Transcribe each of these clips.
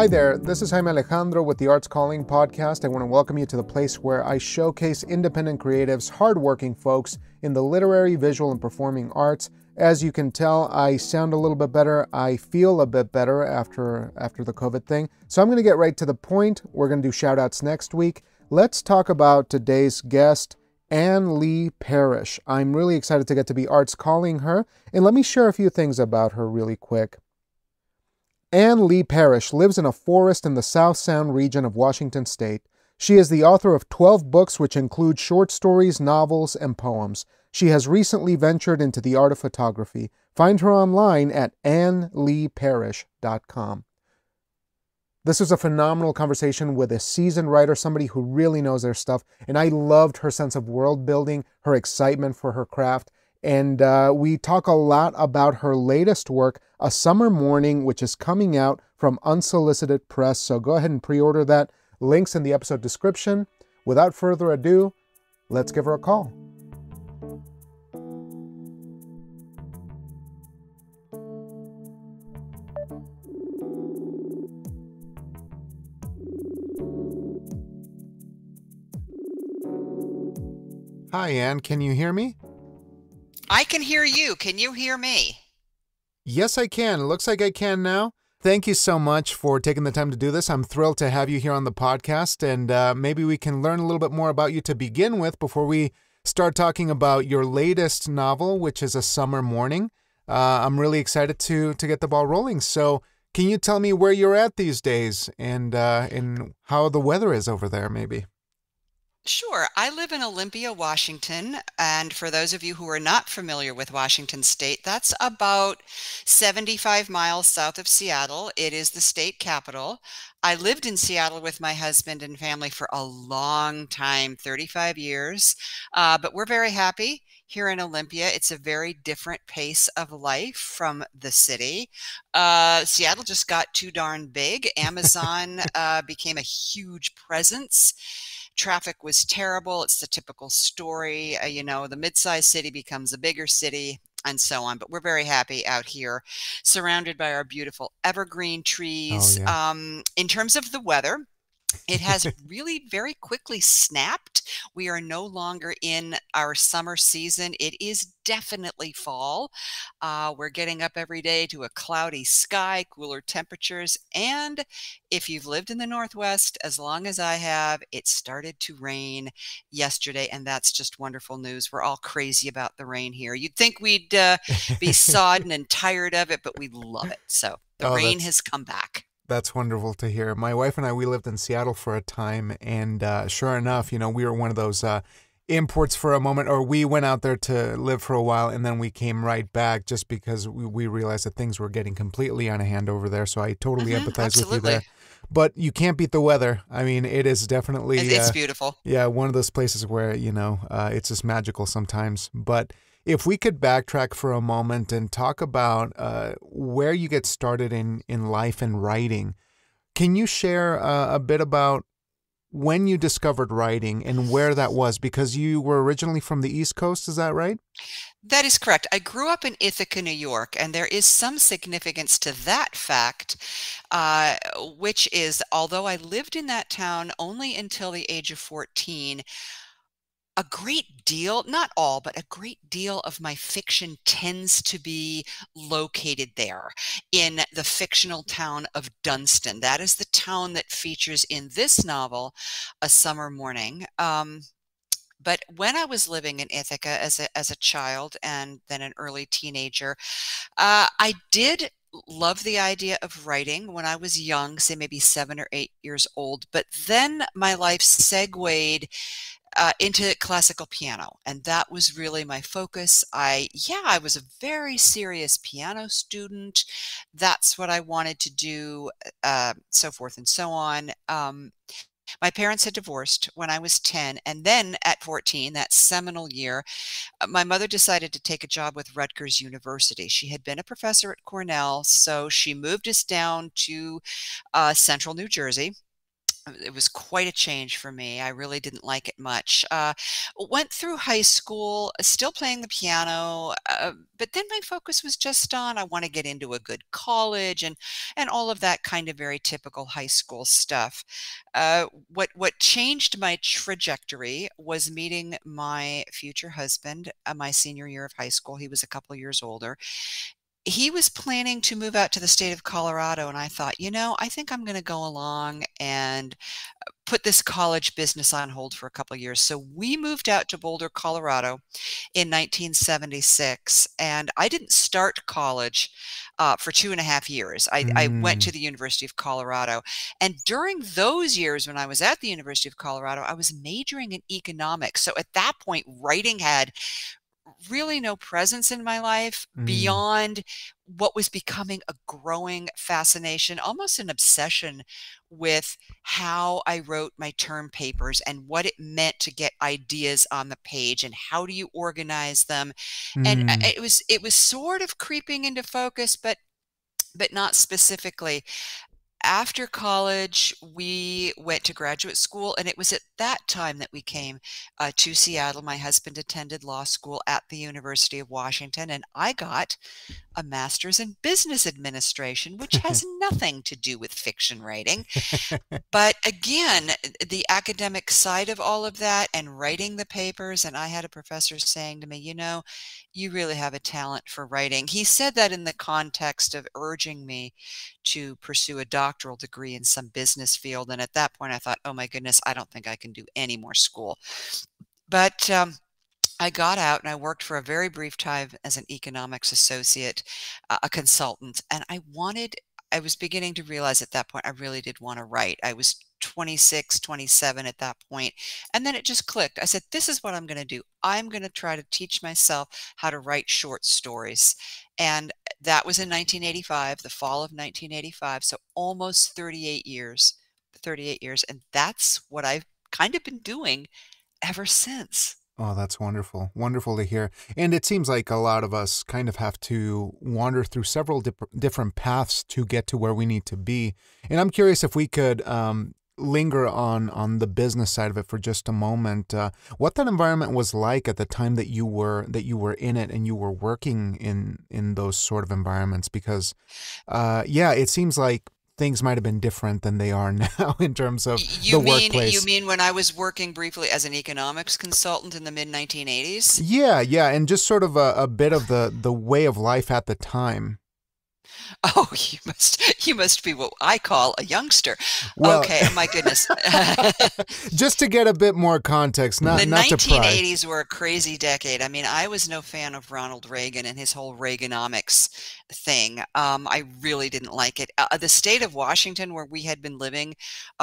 Hi there, this is Jaime Alejandro with the Arts Calling Podcast. I want to welcome you to the place where I showcase independent creatives, hardworking folks in the literary, visual, and performing arts. As you can tell, I sound a little bit better. I feel a bit better after the COVID thing. So I'm going to get right to the point. We're going to do shout outs next week. Let's talk about today's guest, Anne Leigh Parrish. I'm really excited to get to be arts calling her, and let me share a few things about her really quick. Anne Leigh Parrish lives in a forest in the South Sound region of Washington State. She is the author of 12 books which include short stories, novels, and poems. She has recently ventured into the art of photography. Find her online at anneleigparrish.com. This was a phenomenal conversation with a seasoned writer, somebody who really knows their stuff, and I loved her sense of world building, her excitement for her craft, and we talk a lot about her latest work, A Summer Morning, which is coming out from Unsolicited Press, so go ahead and pre-order that. Links in the episode description. Without further ado, let's give her a call. Hi, Anne. Can you hear me? I can hear you. Can you hear me? Yes, I can. It looks like I can now. Thank you so much for taking the time to do this. I'm thrilled to have you here on the podcast, and maybe we can learn a little bit more about you to begin with before we start talking about your latest novel, which is A Summer Morning. I'm really excited to get the ball rolling. So can you tell me where you're at these days and how the weather is over there, maybe? Sure. I live in Olympia, Washington, and for those of you who are not familiar with Washington State, that's about 75 miles south of Seattle. It is the state capital. I lived in Seattle with my husband and family for a long time, 35 years, but we're very happy here in Olympia. It's a very different pace of life from the city. Seattle just got too darn big. Amazon became a huge presence. Traffic was terrible. It's the typical story. The mid-sized city becomes a bigger city and so on. But we're very happy out here, surrounded by our beautiful evergreen trees. Oh, yeah. In terms of the weather, it has really very quickly snapped. We are no longer in our summer season. It is definitely fall. We're getting up every day to a cloudy sky, cooler temperatures. And if you've lived in the Northwest, as long as I have, it started to rain yesterday. And that's just wonderful news. We're all crazy about the rain here. You'd think we'd be sodden and tired of it, but we love it. So the rain has come back. That's wonderful to hear. My wife and I, we lived in Seattle for a time, and sure enough, we were one of those imports for a moment, or we went out there to live for a while, and then we came right back just because we realized that things were getting completely out of hand over there. So I totally empathize with you there. But you can't beat the weather. I mean, it is definitely... It's beautiful. Yeah, one of those places where, it's just magical sometimes. But if we could backtrack for a moment and talk about where you get started in life and writing, can you share a bit about when you discovered writing and where that was? Because you were originally from the East Coast, is that right? That is correct. I grew up in Ithaca, New York, and there is some significance to that fact, which is, although I lived in that town only until the age of 14, a great deal, not all, but a great deal of my fiction tends to be located there in the fictional town of Dunston. That is the town that features in this novel, A Summer Morning. But when I was living in Ithaca as a child and then an early teenager, I did love the idea of writing when I was young, say maybe 7 or 8 years old. But then my life segued into classical piano, and that was really my focus. I was a very serious piano student. That's what I wanted to do, so forth and so on. My parents had divorced when I was 10, and then at 14, that seminal year, my mother decided to take a job with Rutgers University. She had been a professor at Cornell, so she moved us down to central New Jersey. It was quite a change for me. I really didn't like it much. Went through high school, still playing the piano, but then my focus was just on I want to get into a good college and all of that kind of very typical high school stuff. What changed my trajectory was meeting my future husband my senior year of high school. He was a couple of years older. He was planning to move out to the state of Colorado, and I thought, I think I'm going to go along and put this college business on hold for a couple of years. So we moved out to Boulder, Colorado in 1976, and I didn't start college for 2.5 years. I went to the University of Colorado, and during those years when I was at the University of Colorado, I was majoring in economics. So at that point, writing had really no presence in my life beyond what was becoming a growing fascination, almost an obsession with how I wrote my term papers and what it meant to get ideas on the page and how do you organize them. And it was sort of creeping into focus, but not specifically. After college, we went to graduate school, and it was at that time that we came to Seattle. My husband attended law school at the University of Washington, and I got a master's in business administration, which has nothing to do with fiction writing. But again, the academic side of all of that and writing the papers, and I had a professor saying to me, you really have a talent for writing. He said that in the context of urging me to pursue a doctoral degree in some business field. And at that point, I thought, oh my goodness, I don't think I can do any more school. But I got out and I worked for a very brief time as an economics associate, a consultant, and I was beginning to realize at that point I really did want to write. I was 26, 27 at that point, and then it just clicked. I said, this is what I'm going to do. I'm going to try to teach myself how to write short stories. And that was in 1985, the fall of 1985, so almost 38 years, and that's what I've kind of been doing ever since. Oh, that's wonderful. Wonderful to hear. And it seems like a lot of us kind of have to wander through several different paths to get to where we need to be. And I'm curious if we could linger on the business side of it for just a moment. What that environment was like at the time that you were in it and you were working in those sort of environments, because it seems like things might have been different than they are now in terms of workplace. You mean when I was working briefly as an economics consultant in the mid-1980s? Yeah, and just sort of a bit of the way of life at the time. Oh, you must be what I call a youngster. Well, okay, my goodness. Just to get a bit more context, not to pry. The 1980s were a crazy decade. I mean, I was no fan of Ronald Reagan and his whole Reaganomics thing. I really didn't like it. The state of Washington, where we had been living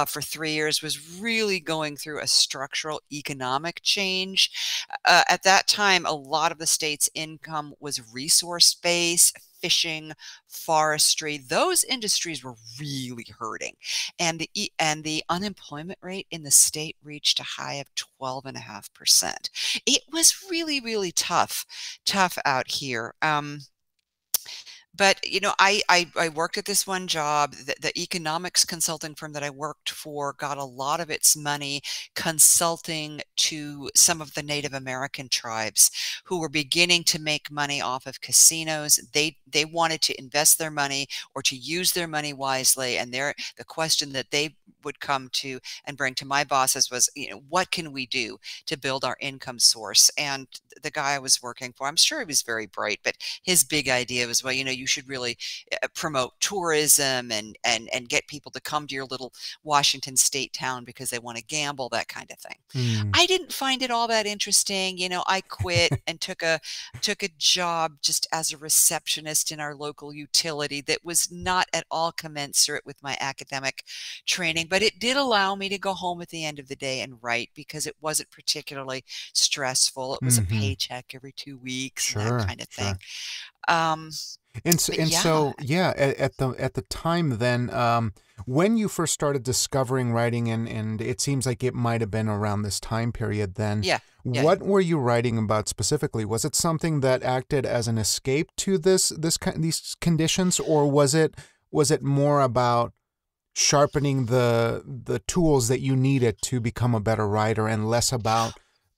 for 3 years, was really going through a structural economic change. At that time, a lot of the state's income was resource-based, fishing, forestry. Those industries were really hurting, and the unemployment rate in the state reached a high of 12.5%. It was really, really tough out here. But, I worked at this one job. The economics consulting firm that I worked for got a lot of its money consulting to some of the Native American tribes who were beginning to make money off of casinos. They wanted to invest their money or to use their money wisely. And the question that they would come to and bring to my bosses was, what can we do to build our income source? And the guy I was working for, I'm sure he was very bright, but his big idea was, well, you should really promote tourism and get people to come to your little Washington state town because they want to gamble, that kind of thing. I didn't find it all that interesting. I quit and took a job just as a receptionist in our local utility that was not at all commensurate with my academic training, but it did allow me to go home at the end of the day and write because it wasn't particularly stressful. It was a paycheck every 2 weeks, and that kind of thing. At the time then, when you first started discovering writing, and it seems like it might have been around this time period then, what were you writing about specifically? Was it something that acted as an escape to these conditions, or was it more about sharpening the tools that you needed to become a better writer and less about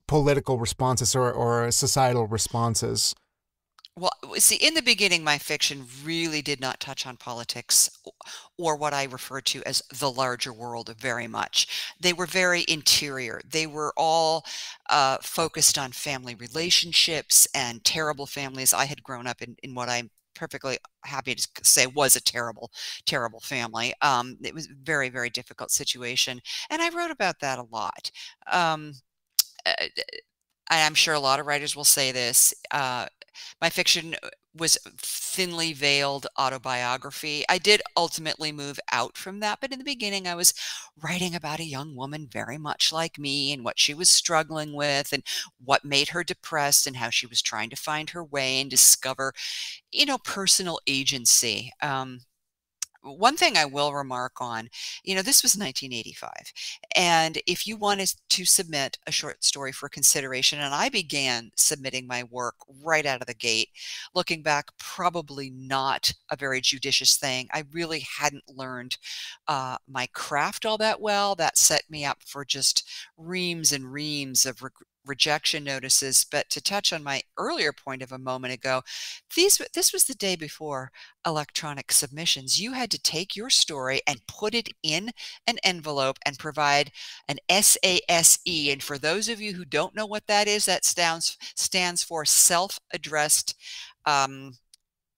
political responses or societal responses. Well, see, in the beginning, my fiction really did not touch on politics or what I refer to as the larger world very much. They were very interior. They were all focused on family relationships and terrible families. I had grown up in what I'm perfectly happy to say was a terrible, terrible family. It was a very, very difficult situation. And I wrote about that a lot. Um, uh, I'm sure a lot of writers will say this. My fiction was thinly veiled autobiography. I did ultimately move out from that, but in the beginning, I was writing about a young woman very much like me and what she was struggling with and what made her depressed and how she was trying to find her way and discover, personal agency. One thing I will remark on, this was 1985. And if you wanted to submit a short story for consideration, and I began submitting my work right out of the gate, looking back, probably not a very judicious thing. I really hadn't learned my craft all that well. That set me up for just reams and reams of rejection notices. But to touch on my earlier point of a moment ago, this was the day before electronic submissions. You had to take your story and put it in an envelope and provide an SASE. And for those of you who don't know what that is, that stands for self-addressed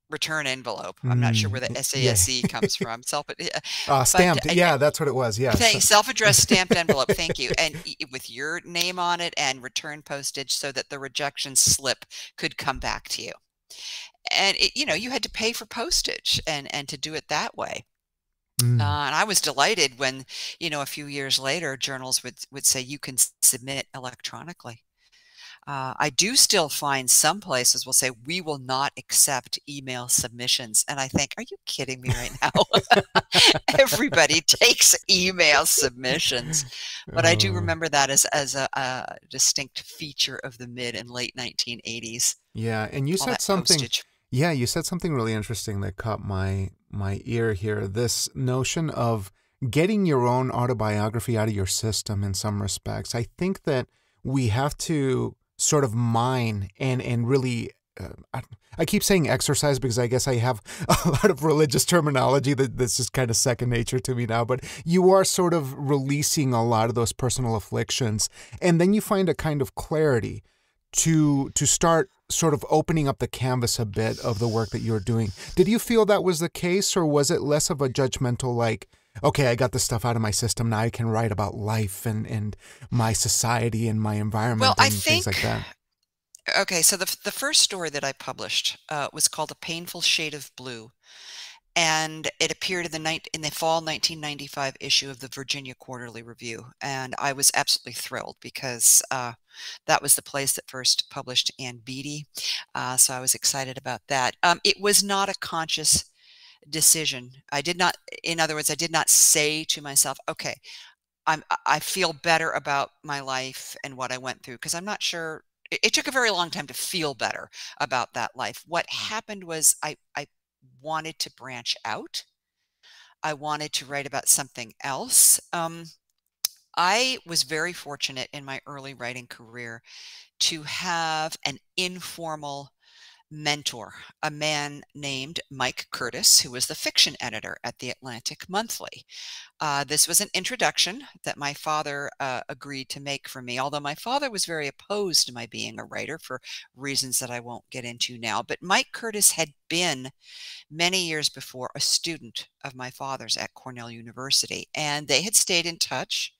return envelope. I'm not sure where the Yeah. SASE comes from. But Stamped. Yeah, that's what it was. Yes. self-addressed stamped envelope. Thank you. And with your name on it and return postage so that the rejection slip could come back to you. And you had to pay for postage and to do it that way. And I was delighted when, a few years later, journals would say you can submit electronically. I do still find some places will say we will not accept email submissions, and I think, are you kidding me right now? Everybody takes email submissions, but I do remember that as a distinct feature of the mid and late 1980s. Yeah, and you All said that something. postage. Yeah, you said something really interesting that caught my ear here. This notion of getting your own autobiography out of your system in some respects. I think that we have to sort of mine and really. I keep saying exercise because I guess I have a lot of religious terminology that's just kind of second nature to me now. But you are sort of releasing a lot of those personal afflictions, and then you find a kind of clarity to start sort of opening up the canvas a bit of the work that you're doing. Did you feel that was the case, or was it less of a judgmental, like, okay, I got this stuff out of my system, now I can write about life and my society and my environment Well, I and things like think, that? okay, so the first story that I published was called A Painful Shade of Blue. And it appeared in the fall 1995 issue of the Virginia Quarterly Review. And I was absolutely thrilled because that was the place that first published Anne Beattie. So I was excited about that. It was not a conscious decision. In other words, I did not say to myself, okay, I feel better about my life and what I went through, because I'm not sure. It took a very long time to feel better about that life. What happened was I wanted to branch out. I wanted to write about something else. I was very fortunate in my early writing career to have an informal mentor, a man named Mike Curtis, who was the fiction editor at the Atlantic Monthly. This was an introduction that my father agreed to make for me, although my father was very opposed to my being a writer for reasons that I won't get into now. But Mike Curtis had been, many years before, a student of my father's at Cornell University, and they had stayed in touch.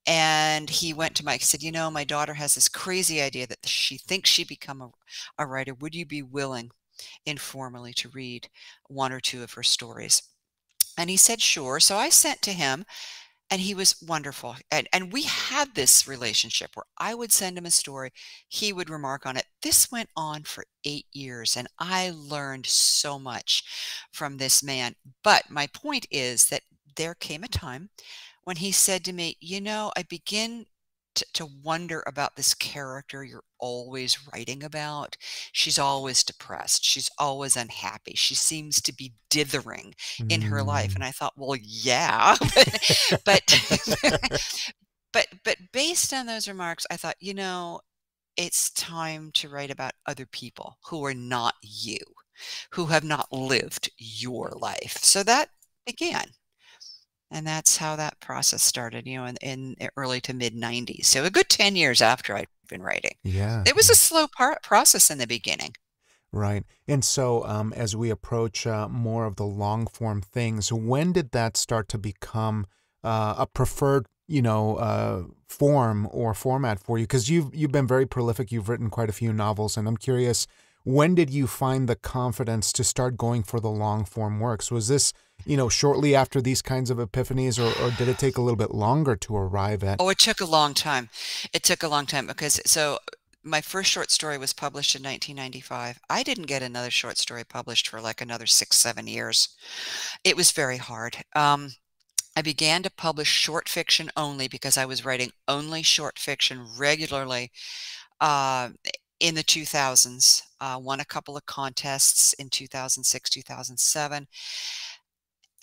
And he went to Mike and said, my daughter has this crazy idea that she thinks she become a writer. Would you be willing informally to read one or two of her stories? And he said, sure. So I sent to him, and he was wonderful. And we had this relationship where I would send him a story. He would remark on it. This went on for 8 years, and I learned so much from this man. But my point is that there came a time when he said to me, I begin to wonder about this character you're always writing about. She's always depressed. She's always unhappy. She seems to be dithering in her life. And Mm. I thought, well, yeah, but but based on those remarks, I thought, it's time to write about other people who are not you, who have not lived your life. So that began. And that's how that process started, in the early to mid 90s. So a good 10 years after I'd been writing. Yeah. It was a slow process in the beginning. Right. And so as we approach more of the long form things, when did that start to become a preferred, form or format for you? Because you've been very prolific. You've written quite a few novels, and I'm curious, when did you find the confidence to start going for the long form works? Was this, shortly after these kinds of epiphanies, or did it take a little bit longer to arrive at? Oh, it took a long time. It took a long time because my first short story was published in 1995. I didn't get another short story published for like another 6, 7 years. It was very hard. I began to publish short fiction only because I was writing only short fiction regularly uh, in the 2000s. Won a couple of contests in 2006, 2007.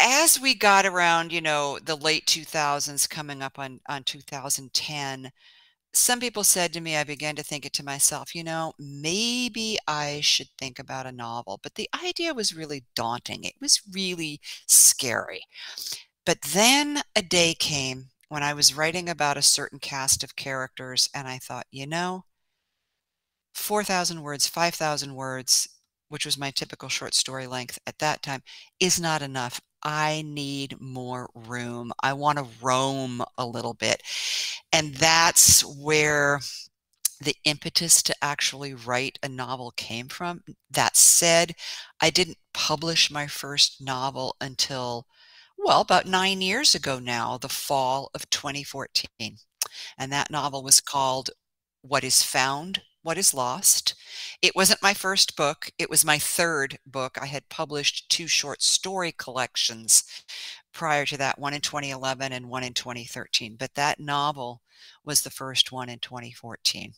As we got around, the late 2000s coming up on 2010, some people said to me, I began to think it to myself, maybe I should think about a novel. But the idea was really daunting. It was really scary. But then a day came when I was writing about a certain cast of characters, and I thought, 4,000 words, 5,000 words, which was my typical short story length at that time, is not enough. I need more room. I want to roam a little bit. And that's where the impetus to actually write a novel came from. That said, I didn't publish my first novel until, well, about 9 years ago now, the fall of 2014. And that novel was called What is Found, What is Lost. It wasn't my first book. It was my third book. I had published 2 short story collections prior to that, one in 2011 and one in 2013. But that novel was the first one in 2014.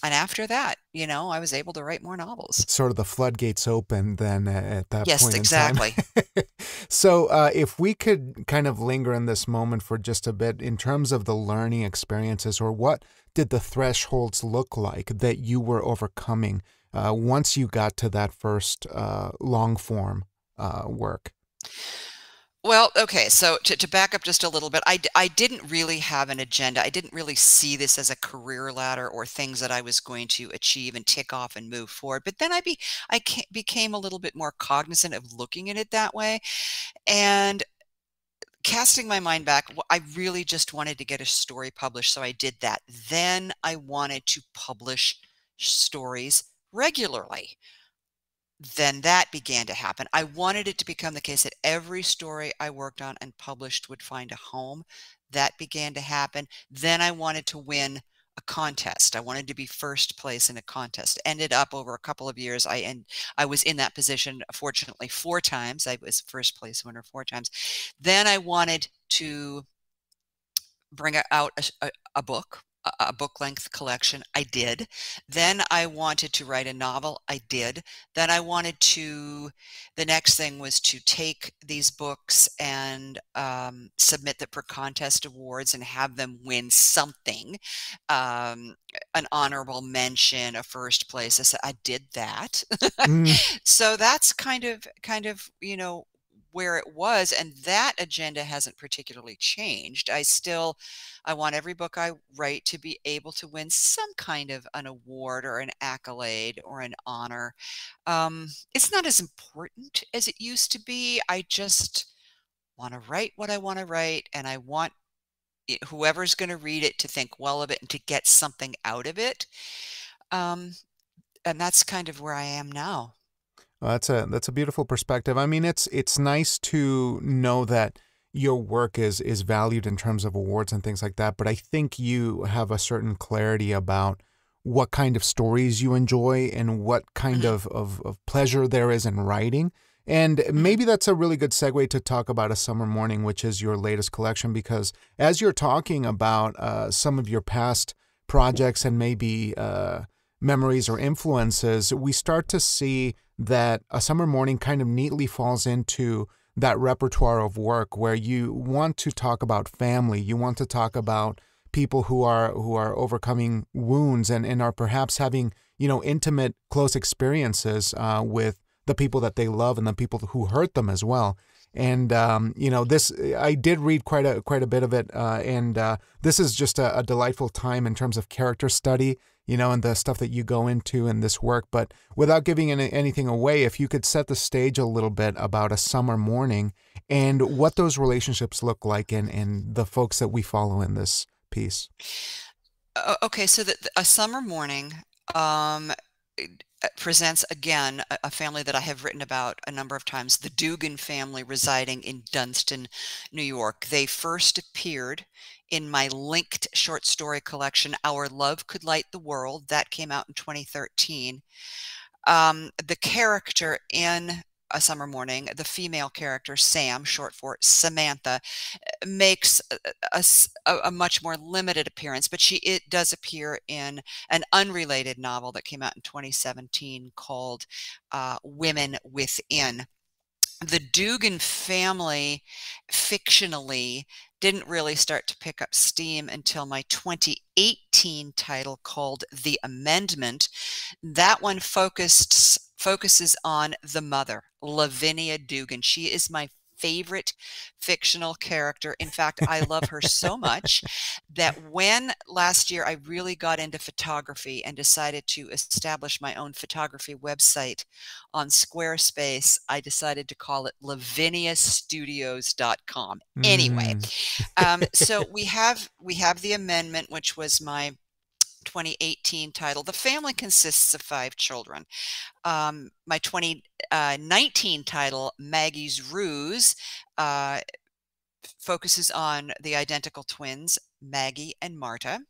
And after that, I was able to write more novels. Sort of the floodgates open then at that Yes, point in time. exactly. So if we could kind of linger in this moment for just a bit in terms of the learning experiences, or what did the thresholds look like that you were overcoming once you got to that first long form work? Well, okay, so to back up just a little bit, I didn't really have an agenda. I didn't really see this as a career ladder or things that I was going to achieve and tick off and move forward. But then became a little bit more cognizant of looking at it that way. And casting my mind back, I really just wanted to get a story published, so I did that. Then I wanted to publish stories regularly. Then that began to happen. I wanted it to become the case that every story I worked on and published would find a home. That began to happen. Then I wanted to win a contest. I wanted to be first place in a contest. Ended up over a couple of years. I was in that position, fortunately, 4 times. I was first place winner 4 times. Then I wanted to bring out a book, a book-length collection. I did. Then I wanted to write a novel. I did. Then the next thing was to take these books and submit them for contest awards and have them win something, an honorable mention, a first place. I did that. So that's kind of, where it was, and that agenda hasn't particularly changed. I want every book I write to be able to win some kind of an award or an accolade or an honor. It's not as important as it used to be. I just want to write what I want to write, and I want whoever's going to read it to think well of it and to get something out of it. And that's kind of where I am now. Well, that's a beautiful perspective. I mean, it's nice to know that your work is valued in terms of awards and things like that, but I think you have a certain clarity about what kind of stories you enjoy and what kind of pleasure there is in writing. And maybe that's a really good segue to talk about A Summer Morning, which is your latest collection, because as you're talking about some of your past projects and maybe memories or influences, we start to see that A Summer Morning kind of neatly falls into that repertoire of work where you want to talk about family, you want to talk about people who are overcoming wounds and are perhaps having, intimate, close experiences with the people that they love and the people who hurt them as well. And this, I did read quite a bit of it, and this is just a delightful time in terms of character study, and the stuff that you go into in this work. But without giving anything away, if you could set the stage a little bit about A Summer Morning and what those relationships look like and the folks that we follow in this piece. Okay, so A Summer Morning presents again a family that I have written about a number of times, the Dugan family residing in Dunston, New York. They first appeared in my linked short story collection, Our Love Could Light the World. That came out in 2013. The character in A Summer Morning, the female character, Sam, short for Samantha, makes a much more limited appearance, but it does appear in an unrelated novel that came out in 2017 called Women Within. The Dugan family, fictionally, didn't really start to pick up steam until my 2018 title called The Amendment. That one focuses on the mother, Lavinia Dugan. She is my favorite fictional character. In fact, I love her so much that when last year I really got into photography and decided to establish my own photography website on Squarespace, I decided to call it laviniastudios.com. Anyway, so we have The Amendment, which was my 2018 title. The family consists of 5 children. My 2019 title, Maggie's Ruse, focuses on the identical twins, Maggie and Marta.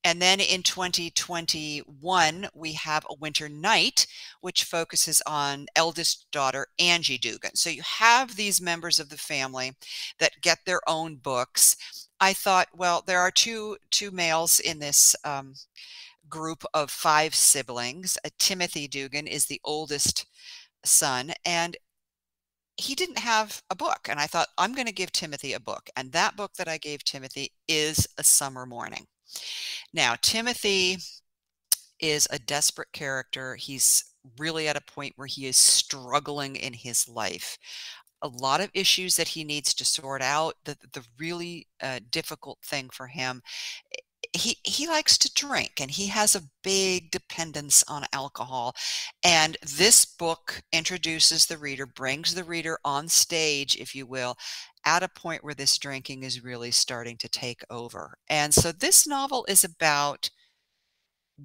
And then in 2021, we have A Winter Night, which focuses on eldest daughter, Angie Dugan. So you have these members of the family that get their own books. I thought, well, there are two males in this group of 5 siblings. Timothy Dugan is the oldest son, and he didn't have a book. And I thought, I'm going to give Timothy a book. And that book that I gave Timothy is A Summer Morning. Now, Timothy is a desperate character. He's really at a point where he is struggling in his life. A lot of issues that he needs to sort out. The really difficult thing for him, he likes to drink, and he has a big dependence on alcohol. And this book introduces the reader, brings the reader on stage, if you will, at a point where this drinking is really starting to take over. And so this novel is about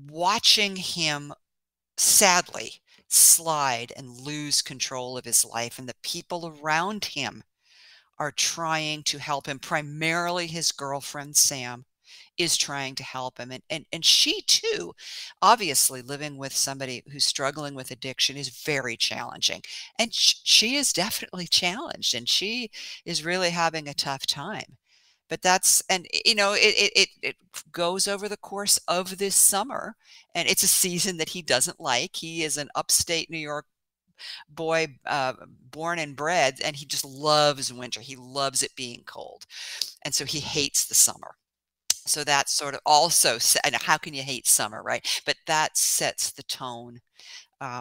watching him, sadly, slide and lose control of his life, and the people around him are trying to help him. Primarily his girlfriend Sam is trying to help him, and she too, obviously living with somebody who's struggling with addiction is very challenging, and she is definitely challenged, and she is really having a tough time. But that's, and it goes over the course of this summer, and it's a season that he doesn't like. He is an upstate New York boy, born and bred, and he just loves winter. He loves it being cold, and so he hates the summer. So that's sort of also, and how can you hate summer, right? But that sets the tone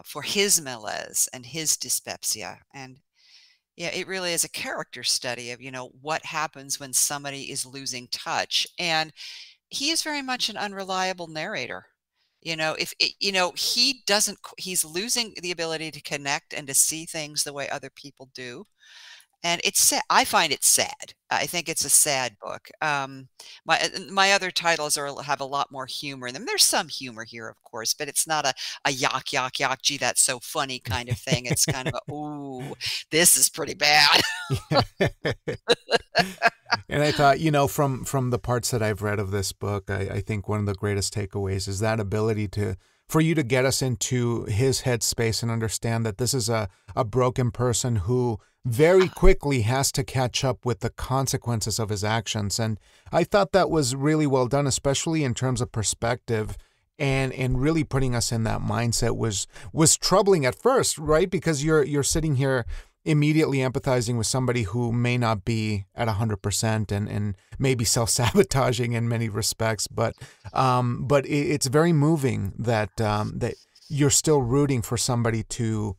for his malaise and his dyspepsia. And yeah, it really is a character study of, what happens when somebody is losing touch. And he is very much an unreliable narrator. He's losing the ability to connect and to see things the way other people do. And it's sad. I find it sad. I think it's a sad book. My other titles have a lot more humor in them. There's some humor here, of course, but it's not a yuck, yuck, yuck, gee, that's so funny kind of thing. It's kind of a, ooh, this is pretty bad. And I thought, from the parts that I've read of this book, I think one of the greatest takeaways is that ability to for you to get us into his headspace and understand that this is a broken person who very quickly has to catch up with the consequences of his actions. And I thought that was really well done, especially in terms of perspective, and really putting us in that mindset was troubling at first, right? Because you're sitting here immediately empathizing with somebody who may not be at 100% and maybe self-sabotaging in many respects, but it's very moving that that you're still rooting for somebody to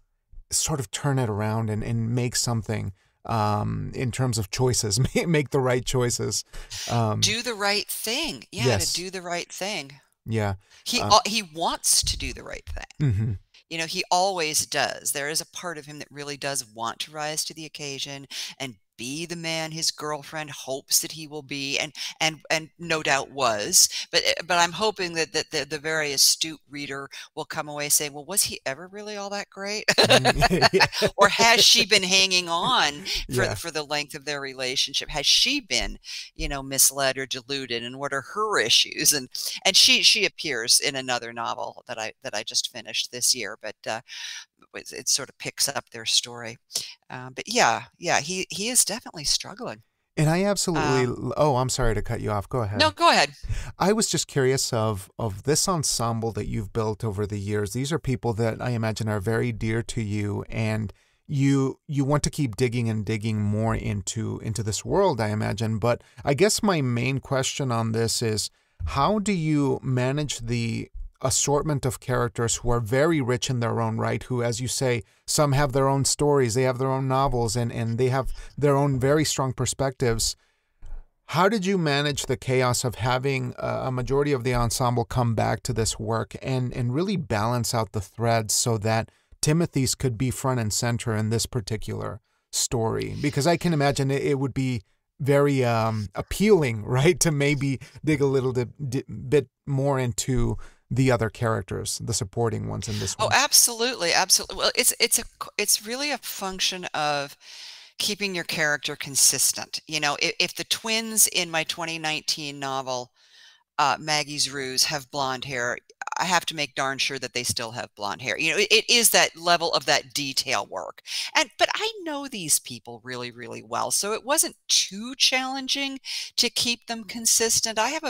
sort of turn it around and make something in terms of choices, make the right choices. Do the right thing. Yeah, to Yes. do the right thing. Yeah. He wants to do the right thing. Mm-hmm. You know, he always does. There is a part of him that really does want to rise to the occasion and be the man his girlfriend hopes that he will be, and no doubt was. But I'm hoping that the very astute reader will come away saying, well, was he ever really all that great? Or has she been hanging on Yeah. for the length of their relationship? Has she been, you know, misled or deluded? And what are her issues? And she appears in another novel that I just finished this year, but it sort of picks up their story. But yeah, he is definitely struggling. And I absolutely, Um, oh, I'm sorry to cut you off. Go ahead. no, go ahead. I was just curious of this ensemble that you've built over the years. These are people that I imagine are very dear to you, and you want to keep digging and digging more into this world, I imagine. But I guess my main question on this is, how do you manage the assortment of characters who are very rich in their own right, who, as you say, some have their own stories, they have their own novels, and they have their own very strong perspectives. How did you manage the chaos of having a majority of the ensemble come back to this work and really balance out the threads so that Timothy's could be front and center in this particular story? Because I can imagine it would be very appealing, right, to maybe dig a little bit more into the other characters, the supporting ones in this Oh, one. absolutely, absolutely. Well, it's really a function of keeping your character consistent. You know, if the twins in my 2019 novel, Maggie's Ruse, have blonde hair, I have to make darn sure that they still have blonde hair. You know, it is that level of that detail work. But I know these people really, really well, so it wasn't too challenging to keep them consistent. I have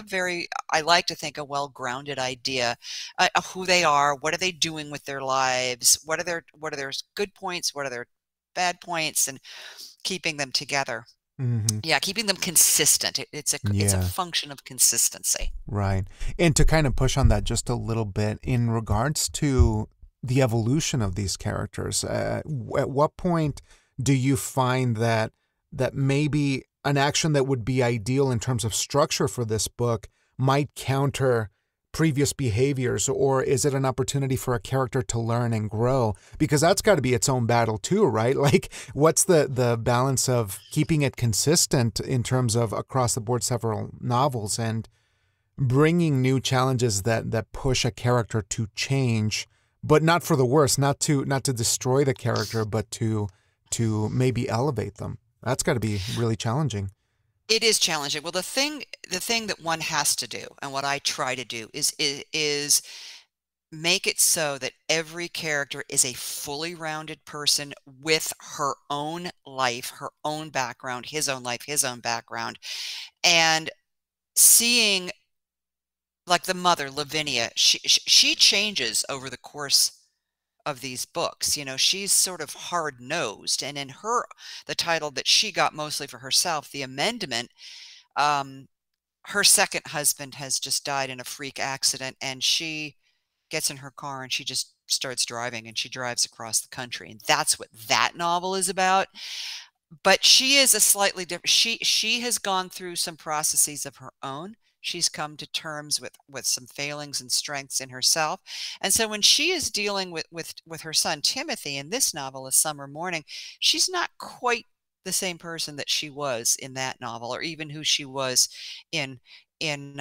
I like to think, a well-grounded idea of who they are, what are they doing with their lives, what are their good points, what are their bad points, and keeping them together. Mm-hmm. Yeah, keeping them consistent. It's a Yeah. function of consistency. Right. And to kind of push on that just a little bit in regards to the evolution of these characters, at what point do you find that maybe an action that would be ideal in terms of structure for this book might counter previous behaviors, or is it an opportunity for a character to learn and grow? Because that's got to be its own battle too, right? Like, what's the balance of keeping it consistent in terms of across the board several novels and bringing new challenges that push a character to change, but not for the worse, not to destroy the character, but to maybe elevate them. That's got to be really challenging. It is challenging. Well, the thing that one has to do, and what I try to do, is make it so that every character is a fully rounded person with her own life, her own background, his own life, his own background, and seeing, like the mother, Lavinia, she changes over the course of these books. You know, she's sort of hard-nosed, and in the title that she got mostly for herself, The Amendment, um, her second husband has just died in a freak accident, and she gets in her car and she just starts driving, and she drives across the country, and that's what that novel is about. But she is a slightly different, she has gone through some processes of her own. She's come to terms with some failings and strengths in herself. And so when she is dealing with her son Timothy in this novel, A Summer Morning, she's not quite the same person that she was in that novel, or even who she was in in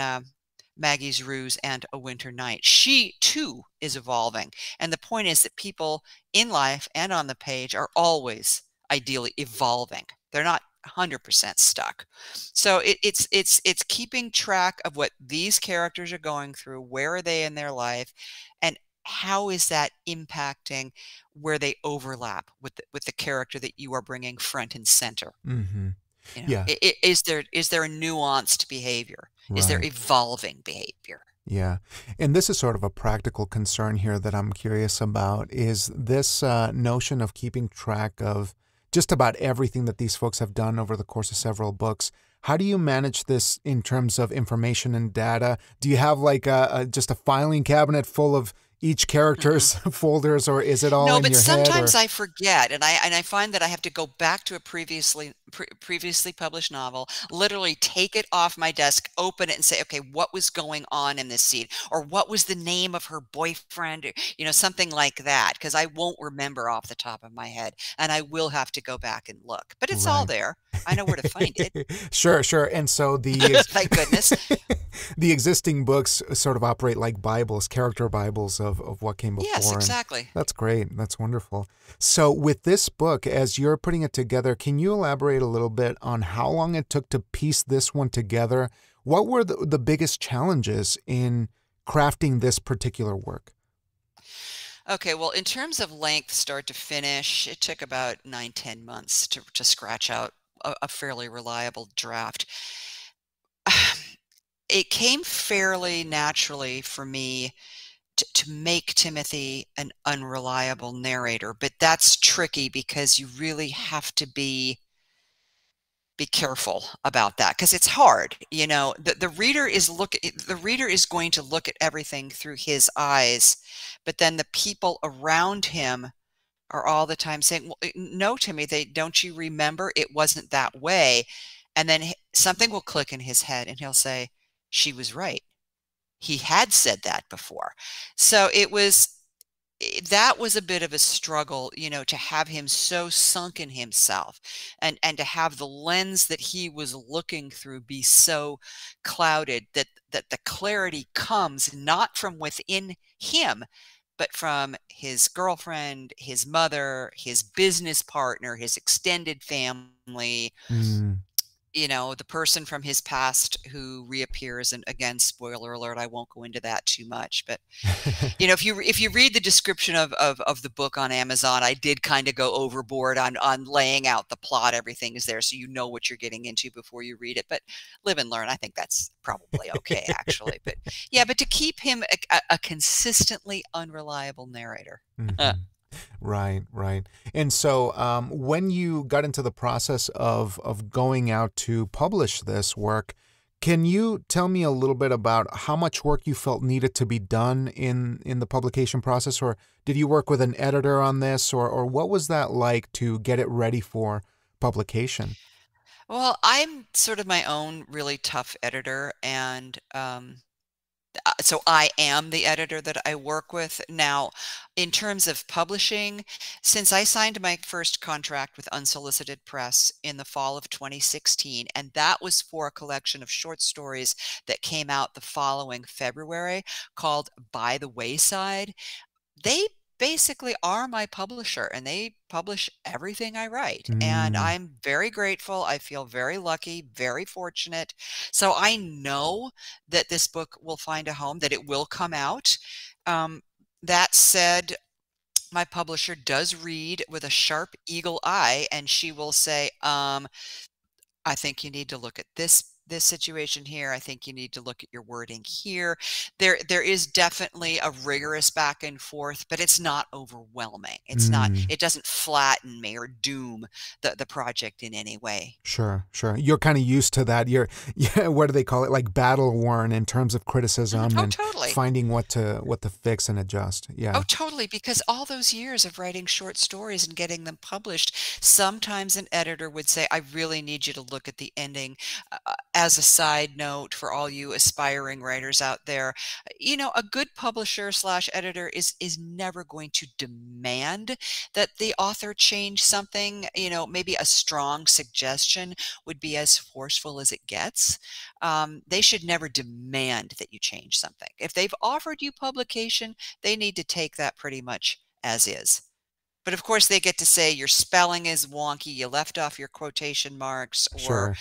Maggie's Ruse and A Winter Night. She too is evolving. And the point is that people in life and on the page are always ideally evolving. They're not 100% stuck. So it's keeping track of what these characters are going through, where are they in their life, and how is that impacting where they overlap with the character that you are bringing front and center? Mm-hmm. You know, Yeah. is there a nuanced behavior? Is there Right. evolving behavior? Yeah. And this is sort of a practical concern here that I'm curious about is this notion of keeping track of just about everything that these folks have done over the course of several books. How do you manage this in terms of information and data? Do you have like just a filing cabinet full of each character's folders, or is it all No, in but your head? Or sometimes I forget, and I find that I have to go back to a previously published novel, literally take it off my desk, open it, and say, okay, what was going on in this scene, or what was the name of her boyfriend, or, something like that, because I won't remember off the top of my head, and I will have to go back and look. But it's all right. there. I know where to find it. Sure, sure. And so Thank goodness. the existing books sort of operate like Bibles, character Bibles of what came Yes, before. And exactly. that's great. That's wonderful. So with this book, as you're putting it together, can you elaborate a little bit on how long it took to piece this one together? What were the biggest challenges in crafting this particular work? Okay, well, in terms of length, start to finish, it took about 9, 10 months to scratch out a fairly reliable draft. It came fairly naturally for me to make Timothy an unreliable narrator, but that's tricky because you really have to be careful about that because it's hard. The reader is going to look at everything through his eyes, but then the people around him are all the time saying, well, no, Timmy, don't you remember? It wasn't that way. And then something will click in his head and he'll say, she was right. He had said that before. So that was a bit of a struggle, to have him so sunk in himself and to have the lens that he was looking through be so clouded that the clarity comes not from within him, but from his girlfriend, his mother, his business partner, his extended family, Mm. the person from his past who reappears. And again, spoiler alert, I won't go into that too much, but if you read the description of the book on Amazon, I did kind of go overboard on laying out the plot. Everything is there, so you know what you're getting into before you read it. But live and learn. I think that's probably okay, actually. But yeah, but to keep him a consistently unreliable narrator. Mhm. Right, right. And so when you got into the process of going out to publish this work, can you tell me a little bit about how much work you felt needed to be done in the publication process? Or did you work with an editor on this? Or what was that like to get it ready for publication? Well, I'm sort of my own really tough editor, and so I am the editor that I work with. Now, in terms of publishing, since I signed my first contract with Unsolicited Press in the fall of 2016, and that was for a collection of short stories that came out the following February called By the Wayside, they basically are my publisher and they publish everything I write. And Mm, I'm very grateful. I feel very lucky, very fortunate. So I know that this book will find a home, that it will come out. Um, that said, my publisher does read with a sharp eagle eye, and she will say, I think you need to look at this situation here. I think you need to look at your wording here. There is definitely a rigorous back and forth, but it's not overwhelming. mm. It doesn't flatten me or doom the project in any way. Sure, sure. You're kind of used to that. You're, yeah, what do they call it? Like battle worn in terms of Mhm. criticism Oh, and totally. finding what to fix and adjust. Oh, Yeah. totally. Because all those years of writing short stories and getting them published, sometimes an editor would say, I really need you to look at the ending. As a side note for all you aspiring writers out there, a good publisher slash editor is never going to demand that the author change something. Maybe a strong suggestion would be as forceful as it gets. They should never demand that you change something. If they've offered you publication, they need to take that pretty much as is. But of course, they get to say your spelling is wonky, you left off your quotation marks, or, Sure.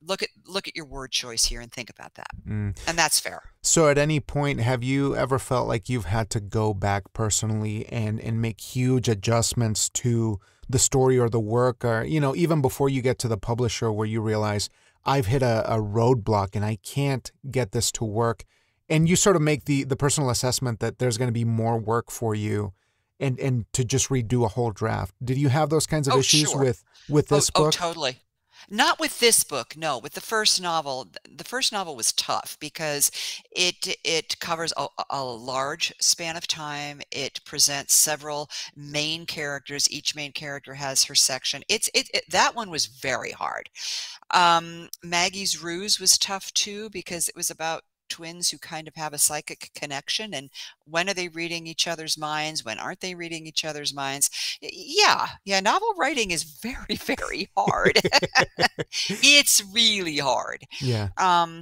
look at your word choice here and think about that. Mm. And that's fair. So at any point, have you ever felt like you've had to go back personally and make huge adjustments to the story or the work, or, even before you get to the publisher where you realize I've hit a roadblock and I can't get this to work, and you sort of make the personal assessment that there's going to be more work for you, and to just redo a whole draft. Did you have those kinds of Oh, issues sure. with Oh, this oh, book? totally. Not with this book, no. With the first novel, the first novel was tough because it covers a large span of time. It presents several main characters. Each main character has her section. That one was very hard. Maggie's Ruse was tough too because it was about twins who kind of have a psychic connection, and when are they reading each other's minds? When aren't they reading each other's minds? Yeah, novel writing is very, very hard. It's really hard. Yeah. Um,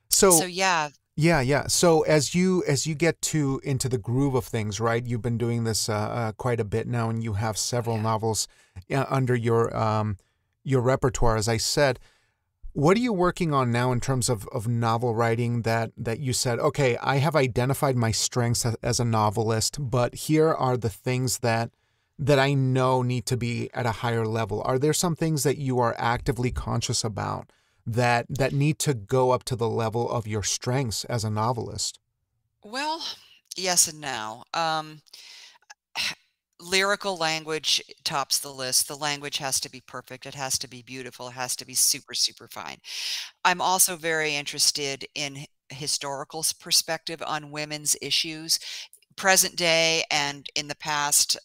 so So yeah, yeah, yeah. So as you get to into the groove of things, right? You've been doing this quite a bit now, and you have oh several yeah. novels under your repertoire. As I said, what are you working on now in terms of novel writing that you said, okay, I have identified my strengths as a novelist, but here are the things that I know need to be at a higher level. Are there some things that you are actively conscious about that need to go up to the level of your strengths as a novelist? Well, yes and no. Lyrical language tops the list. The language has to be perfect. It has to be beautiful. It has to be super, super fine. I'm also very interested in historical perspective on women's issues, present day and in the past.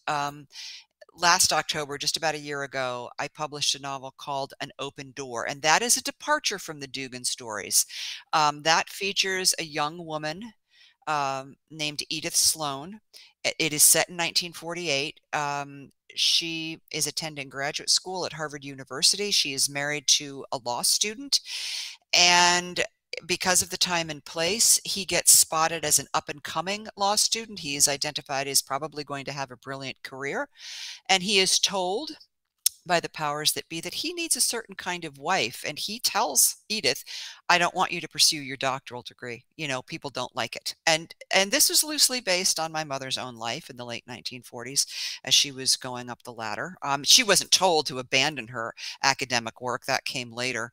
Last October, just about a year ago, I published a novel called An Open Door, and that is a departure from the Dugan stories. That features a young woman named Edith Sloan. It is set in 1948. She is attending graduate school at Harvard University. She is married to a law student, and because of the time and place, he gets spotted as an up and coming law student. He is identified as probably going to have a brilliant career, and he is told by the powers that be that he needs a certain kind of wife. And he tells Edith, I don't want you to pursue your doctoral degree. People don't like it. And this was loosely based on my mother's own life in the late 1940s as she was going up the ladder. She wasn't told to abandon her academic work. That came later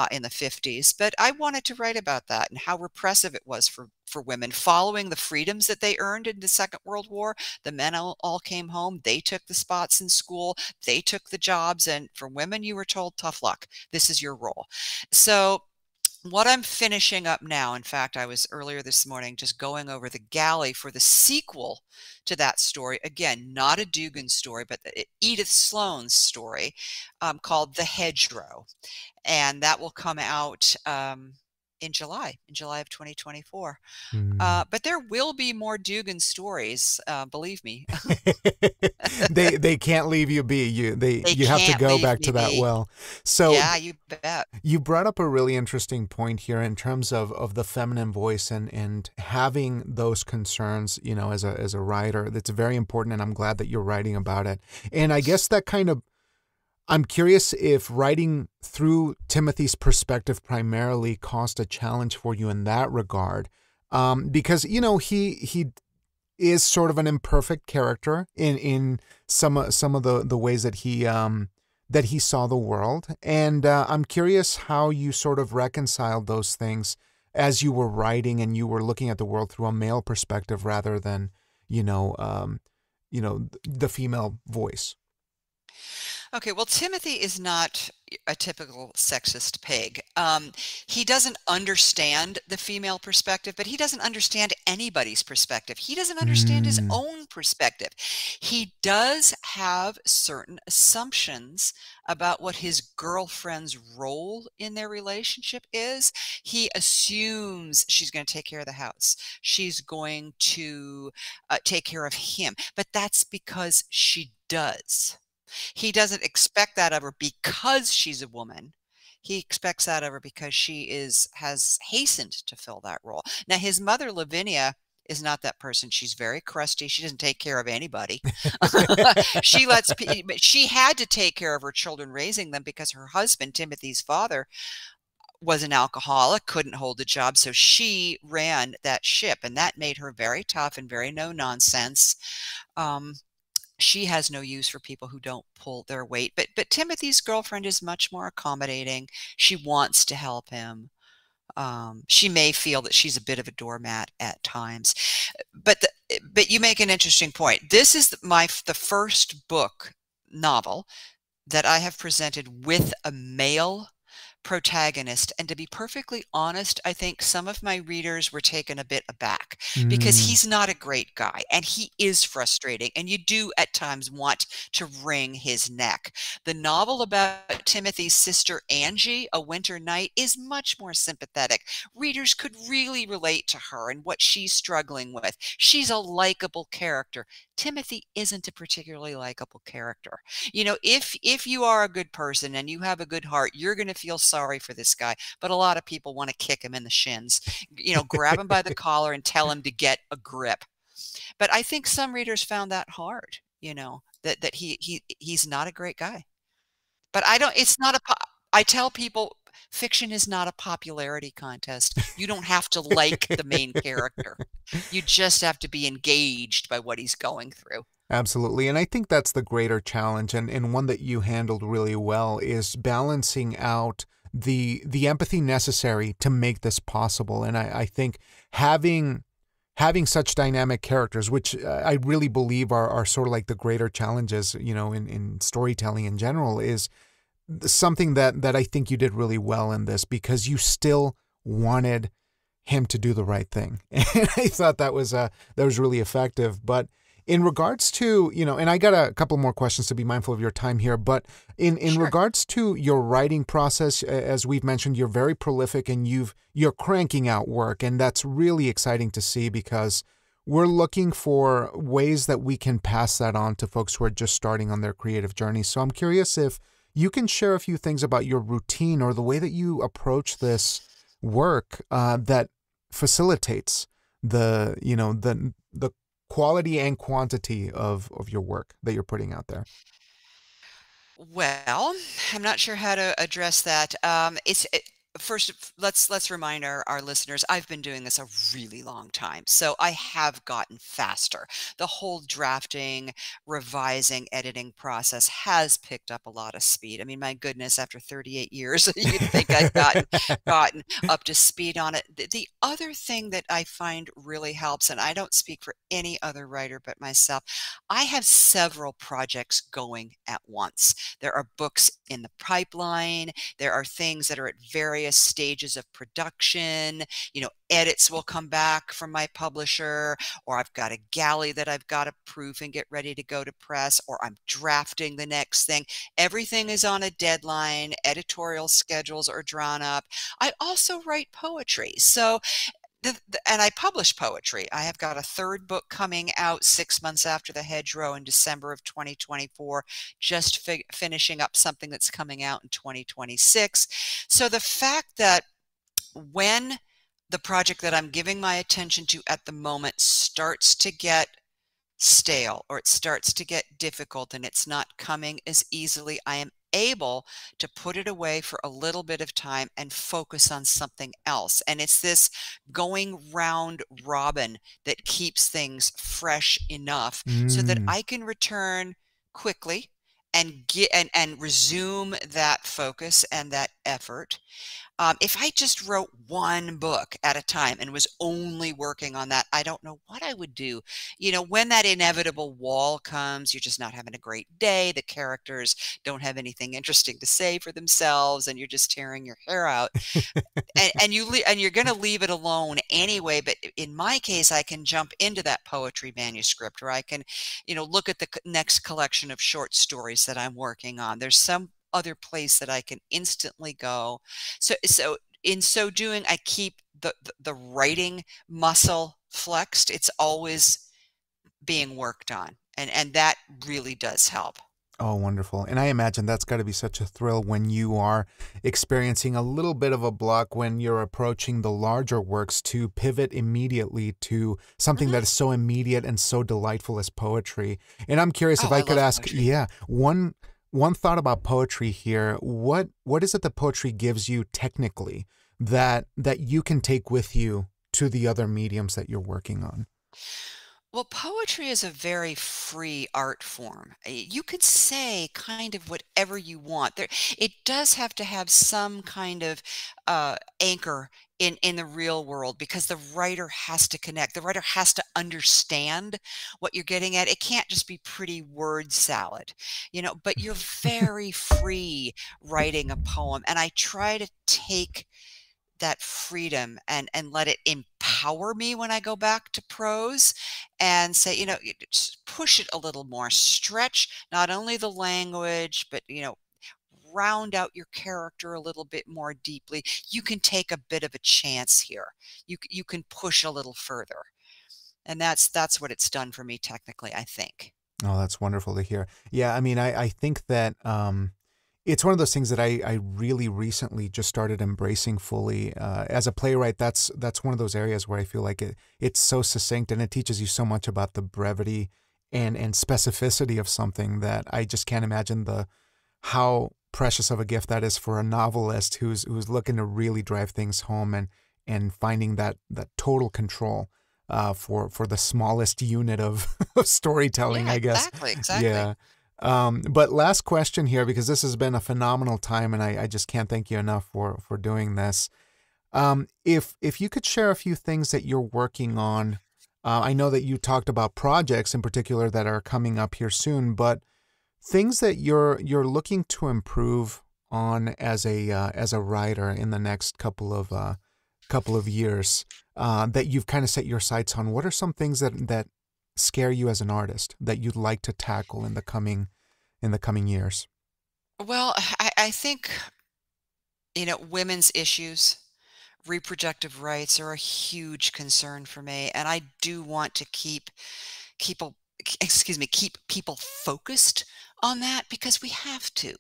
in the 50s. But I wanted to write about that and how repressive it was for women following the freedoms that they earned in the Second World War. The men all came home. They took the spots in school. They took the jobs. And for women, you were told, tough luck. This is your role. So what I'm finishing up now, in fact, I was earlier this morning just going over the galley for the sequel to that story. Again, not a Dugan story, but Edith Sloan's story called The Hedgerow. And that will come out in July of 2024. Hmm. But there will be more Dugan stories, believe me. They can't leave you be. They You have to can't go leave back me to that be. well. So Yeah, you bet. you brought up a really interesting point here in terms of the feminine voice and having those concerns, as a writer. That's very important, and I'm glad that you're writing about it. And I guess that kind of I'm curious if writing through Timothy's perspective primarily caused a challenge for you in that regard, because he is sort of an imperfect character in some of the ways that he saw the world, and I'm curious how you sort of reconciled those things as you were writing and you were looking at the world through a male perspective rather than you know um, the female voice. Okay, well, Timothy is not a typical sexist pig. He doesn't understand the female perspective, but he doesn't understand anybody's perspective. He doesn't understand his Mm, own perspective. He does have certain assumptions about what his girlfriend's role in their relationship is. He assumes she's going to take care of the house. She's going to take care of him, but that's because she does. He doesn't expect that of her because she's a woman. He expects that of her because she has hastened to fill that role. Now, his mother, Lavinia, is not that person. She's very crusty. She doesn't take care of anybody. She had to take care of her children, raising them, because her husband, Timothy's father, was an alcoholic, couldn't hold a job. So she ran that ship, and that made her very tough and very no nonsense. She has no use for people who don't pull their weight. But Timothy's girlfriend is much more accommodating. She wants to help him. She may feel that she's a bit of a doormat at times, but you make an interesting point. This is the first book novel that I have presented with a male protagonist. And to be perfectly honest, I think some of my readers were taken a bit aback, because he's not a great guy and he is frustrating. And you do at times want to wring his neck. The novel about Timothy's sister, Angie, A Winter Night, is much more sympathetic. Readers could really relate to her and what she's struggling with. She's a likable character. Timothy isn't a particularly likable character. If you are a good person and you have a good heart, you're going to feel sorry for this guy. But a lot of people want to kick him in the shins, grab him by the collar and tell him to get a grip. But I think some readers found that hard, that he's not a great guy. But I tell people, fiction is not a popularity contest. You don't have to like the main character. You just have to be engaged by what he's going through. Absolutely. And I think that's the greater challenge, and one that you handled really well, is balancing out the empathy necessary to make this possible. And I think having such dynamic characters, which I really believe are sort of like the greater challenges, in storytelling in general, is something that I think you did really well in this, because you still wanted him to do the right thing. And I thought that was really effective. But in regards to, and I got a couple more questions to be mindful of your time here, but in Sure. regards to your writing process, as we've mentioned, you're very prolific and you're cranking out work, and that's really exciting to see, because we're looking for ways that we can pass that on to folks who are just starting on their creative journey. So I'm curious if you can share a few things about your routine or the way that you approach this work that facilitates the quality and quantity of your work that you're putting out there. Well, I'm not sure how to address that. First, let's remind our listeners, I've been doing this a really long time, so I have gotten faster. The whole drafting, revising, editing process has picked up a lot of speed. I mean, my goodness, after 38 years, you'd think I've gotten up to speed on it. The other thing that I find really helps, and I don't speak for any other writer but myself, I have several projects going at once. There are books in the pipeline. There are things that are at various stages of production. Edits will come back from my publisher, or I've got a galley that I've got to proof and get ready to go to press, or I'm drafting the next thing. Everything is on a deadline. Editorial schedules are drawn up. I also write poetry. So and I publish poetry. I have got a third book coming out 6 months after The Hedgerow in December of 2024, just finishing up something that's coming out in 2026. So the fact that when the project that I'm giving my attention to at the moment starts to get stale, or it starts to get difficult and it's not coming as easily, I am able to put it away for a little bit of time and focus on something else. And it's this going round robin that keeps things fresh enough so that I can return quickly and resume that focus and that effort. If I just wrote one book at a time and was only working on that, I don't know what I would do. When that inevitable wall comes, you're just not having a great day. The characters don't have anything interesting to say for themselves, and you're just tearing your hair out. and you're going to leave it alone anyway. But in my case, I can jump into that poetry manuscript, or I can, look at the next collection of short stories that I'm working on. There's some other place that I can instantly go. So in so doing, I keep the writing muscle flexed. It's always being worked on, and that really does help. Oh, wonderful. And I imagine that's got to be such a thrill when you are experiencing a little bit of a block when you're approaching the larger works to pivot immediately to something Hmm. that is so immediate and so delightful as poetry. And I'm curious if Oh, I I could love ask, poetry. yeah, one thought about poetry here. What is it that poetry gives you technically that you can take with you to the other mediums that you're working on? Well, poetry is a very free art form. You could say kind of whatever you want. It does have to have some kind of anchor in the real world because the writer has to connect. The writer has to understand what you're getting at. It can't just be pretty word salad, but you're very free writing a poem. And I try to take that freedom and let it empower me when I go back to prose and say, just push it a little more, stretch not only the language, but round out your character a little bit more deeply. You can take a bit of a chance here. You can push a little further. And that's what it's done for me technically, I think. Oh, that's wonderful to hear. Yeah, I mean, I think that it's one of those things that I really recently just started embracing fully. As a playwright, that's one of those areas where I feel like it's so succinct and it teaches you so much about the brevity and specificity of something that I just can't imagine how precious of a gift that is for a novelist who's looking to really drive things home and finding that total control for the smallest unit of, of storytelling, Yeah, I guess. exactly, exactly. Yeah. But last question here, because this has been a phenomenal time, and I just can't thank you enough for doing this. If you could share a few things that you're working on, I know that you talked about projects in particular that are coming up here soon, but things that you're looking to improve on as a writer in the next couple of years that you've kind of set your sights on. What are some things that scare you as an artist that you'd like to tackle in the coming years? Well, I think, women's issues, reproductive rights are a huge concern for me, and I do want to people keep people focused on that because we have to.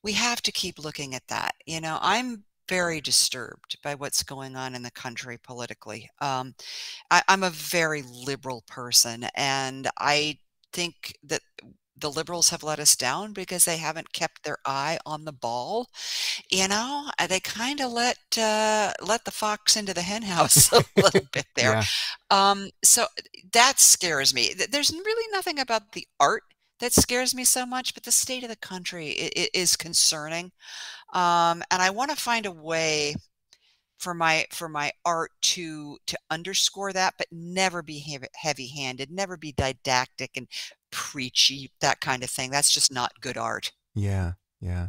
We have to keep looking at that. I'm very disturbed by what's going on in the country politically. I'm a very liberal person, and I think that the liberals have let us down because they haven't kept their eye on the ball. They kind of let the fox into the hen house a little bit there. Yeah. So that scares me. There's really nothing about the art that scares me so much, but the state of the country is concerning. And I want to find a way for my art to underscore that, but never be heavy-handed, never be didactic and preachy, that kind of thing. That's just not good art. Yeah. Yeah.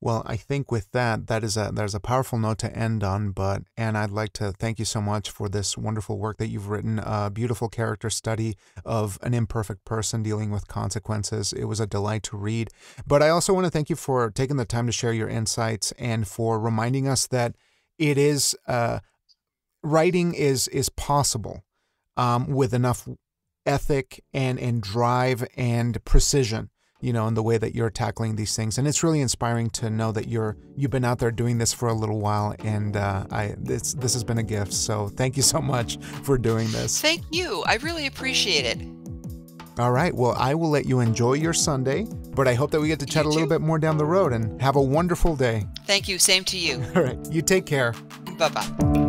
Well, I think with there's a powerful note to end on, but Anne, I'd like to thank you so much for this wonderful work that you've written, a beautiful character study of an imperfect person dealing with consequences. It was a delight to read. But I also want to thank you for taking the time to share your insights and for reminding us that it is writing is possible with enough ethic and drive and precision, in the way that you're tackling these things. And it's really inspiring to know that you've been out there doing this for a little while, and this has been a gift. So thank you so much for doing this. Thank you. I really appreciate it. All right, well, I will let you enjoy your Sunday, but I hope that we get to chat You a little too. bit more down the road, and have a wonderful day. Thank you. Same to you. All right, you take care. Bye-bye.